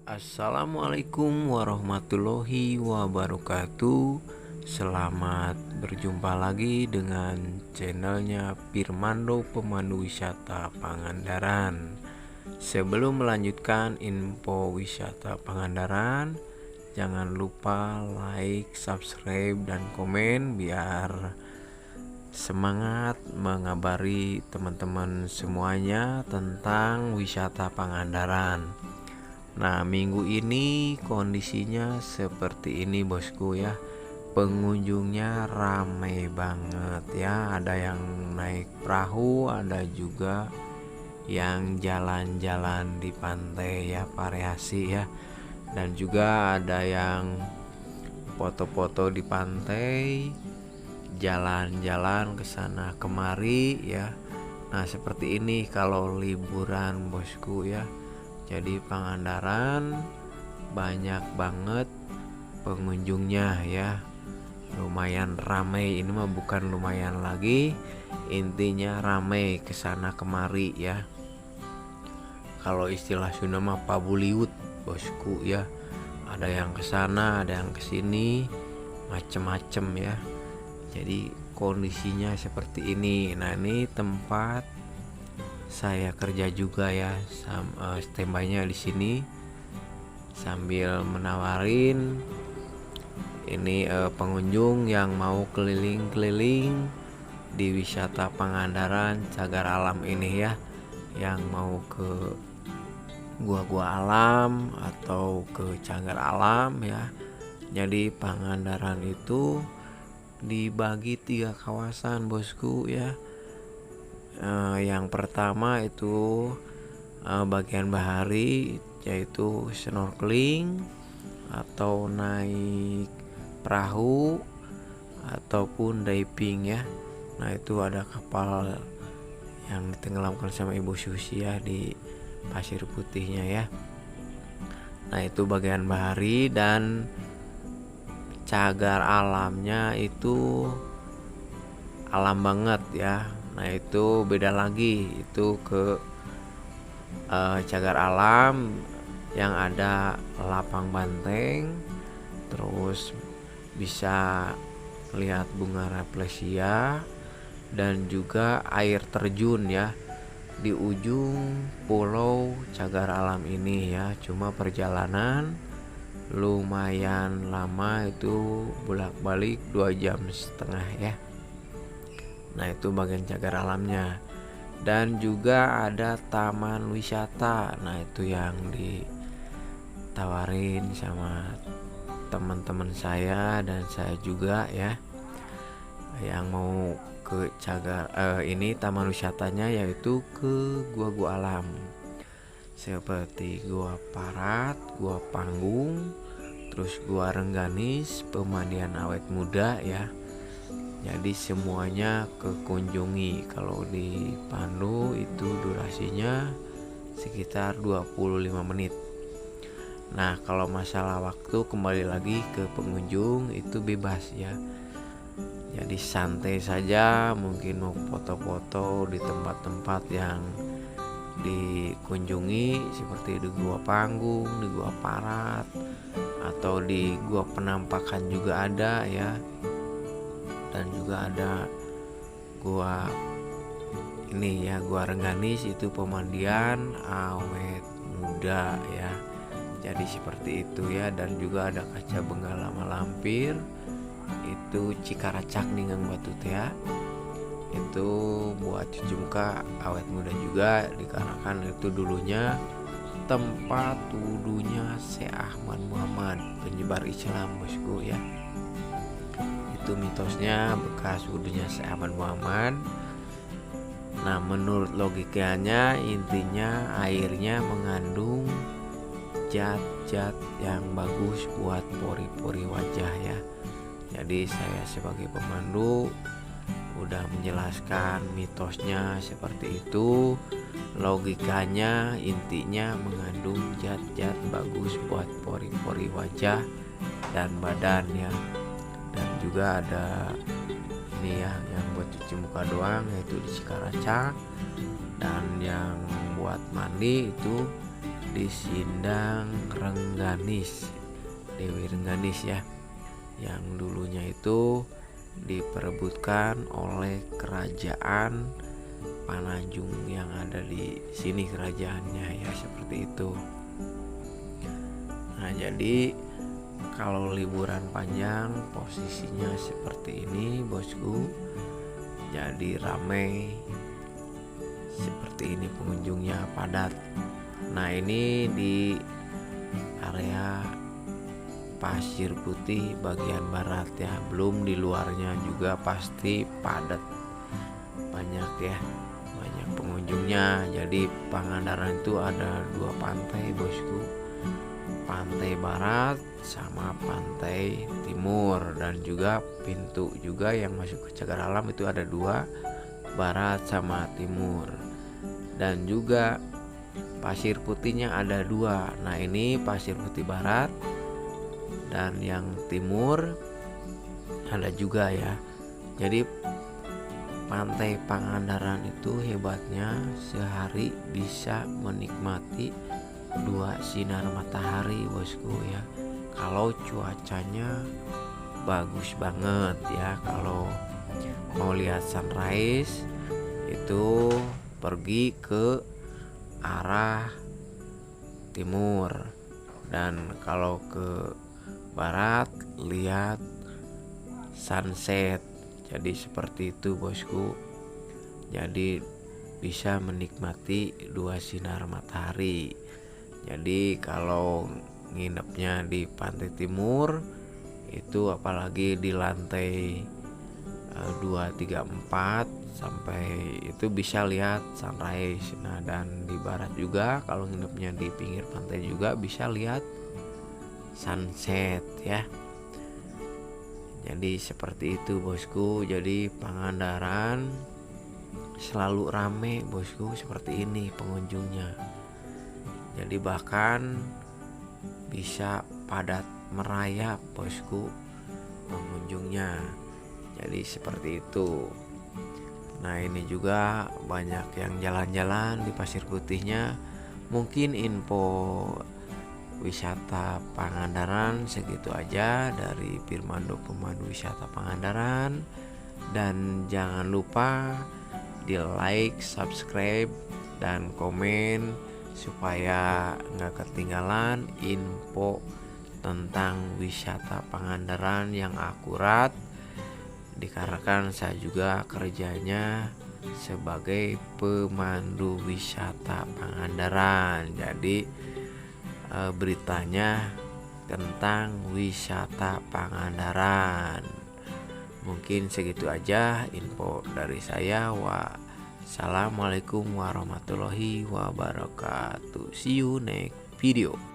Assalamualaikum warahmatullahi wabarakatuh. Selamat berjumpa lagi dengan channelnya Firmando Pemandu Wisata Pangandaran. Sebelum melanjutkan info wisata Pangandaran, jangan lupa like, subscribe, dan komen biar semangat mengabari teman-teman semuanya tentang wisata Pangandaran. Nah, minggu ini kondisinya seperti ini bosku ya. Pengunjungnya ramai banget ya. Ada yang naik perahu, ada juga yang jalan-jalan di pantai ya, variasi ya. Dan juga ada yang foto-foto di pantai, jalan-jalan ke sana kemari ya. Nah, seperti ini kalau liburan bosku ya. Jadi Pangandaran banyak banget pengunjungnya ya. Lumayan ramai, ini mah bukan lumayan lagi, intinya ramai kesana kemari ya. Kalau istilah Sunda mah pabuliut bosku ya. Ada yang kesana, ada yang kesini, macem-macem ya. Jadi kondisinya seperti ini. Nah, ini tempat saya kerja juga ya, standby-nya di sini sambil menawarin ini pengunjung yang mau keliling-keliling di wisata Pangandaran Cagar Alam ini ya, yang mau ke gua-gua alam atau ke cagar alam ya. Jadi Pangandaran itu dibagi 3 kawasan bosku ya. Yang pertama itu bagian bahari, yaitu snorkeling atau naik perahu ataupun diving ya. Nah, itu ada kapal yang ditenggelamkan sama Ibu Susi ya di pasir putihnya ya. Nah, itu bagian bahari. Dan cagar alamnya itu alam banget ya. Nah, itu beda lagi, itu ke cagar alam yang ada lapang banteng, terus bisa lihat bunga rafflesia dan juga air terjun ya di ujung pulau cagar alam ini ya. Cuma perjalanan lumayan lama, itu bolak-balik 2,5 jam ya. Nah, itu bagian cagar alamnya. Dan juga ada taman wisata. Nah, itu yang ditawarin sama teman-teman saya dan saya juga ya, yang mau ke cagar ini taman wisatanya yaitu ke gua-gua alam seperti Gua Parat, Gua Panggung, terus Gua Rengganis, Pemandian Awet Muda ya. Jadi semuanya kekunjungi. Kalau di Pandu itu durasinya sekitar 25 menit. Nah, kalau masalah waktu kembali lagi ke pengunjung, itu bebas ya. Jadi santai saja, mungkin mau foto-foto di tempat-tempat yang dikunjungi seperti di Gua Panggung, di Gua Parat, atau di Gua Penampakan juga ada ya. Dan juga ada gua ini ya, Gua Rengganis, itu pemandian awet muda ya. Jadi seperti itu ya. Dan juga ada kaca benggala malampir, itu Cikaracak Ninggang Batu ya. Itu buat cuci muka awet muda juga, dikarenakan itu dulunya tempat wudunya Syekh Ahmad Muhammad, penyebar Islam bosku ya. Itu mitosnya bekas wudhunya Syekh Ahmad Muhammad. Nah, menurut logikanya intinya airnya mengandung zat-zat yang bagus buat pori-pori wajah ya. Jadi saya sebagai pemandu udah menjelaskan mitosnya seperti itu. Logikanya intinya mengandung zat-zat bagus buat pori-pori wajah dan badan ya. Dan juga ada ini ya, yang buat cuci muka doang yaitu di Cikaracak. Dan yang buat mandi itu di Sindang Rengganis, Dewi Rengganis ya, yang dulunya itu diperebutkan oleh kerajaan Pananjung yang ada di sini kerajaannya ya, seperti itu. Nah, jadi kalau liburan panjang posisinya seperti ini bosku, jadi ramai seperti ini, pengunjungnya padat. Nah, ini di area Pasir Putih bagian barat ya, belum di luarnya juga pasti padat, banyak ya, banyak pengunjungnya. Jadi Pangandaran itu ada 2 pantai bosku, pantai barat sama pantai timur, dan juga pintu juga yang masuk ke Cagar Alam itu ada 2, barat sama timur. Dan juga Pasir Putihnya ada 2. Nah, ini Pasir Putih barat dan yang timur ada juga ya. Jadi pantai Pangandaran itu hebatnya sehari bisa menikmati 2 sinar matahari bosku ya, kalau cuacanya bagus banget ya. Kalau mau lihat sunrise itu pergi ke arah timur, dan kalau ke barat lihat sunset. Jadi seperti itu bosku, jadi bisa menikmati 2 sinar matahari. Jadi kalau nginepnya di pantai timur itu apalagi di lantai 2, 3, 4 sampai itu bisa lihat sunrise. Nah, dan di barat juga kalau nginepnya di pinggir pantai juga bisa lihat sunset ya. Jadi seperti itu bosku. Jadi Pangandaran selalu rame bosku, seperti ini pengunjungnya. Jadi bahkan bisa padat merayap bosku pengunjungnya. Jadi seperti itu. Nah, ini juga banyak yang jalan-jalan di Pasir Putihnya. Mungkin info wisata Pangandaran segitu aja dari Firmando, pemandu wisata Pangandaran. Dan jangan lupa di like, subscribe, dan komen supaya nggak ketinggalan info tentang wisata Pangandaran yang akurat, dikarenakan saya juga kerjanya sebagai pemandu wisata Pangandaran. Jadi beritanya tentang wisata Pangandaran. Mungkin segitu aja info dari saya. Wassalamualaikum warahmatullahi wabarakatuh. See you next video.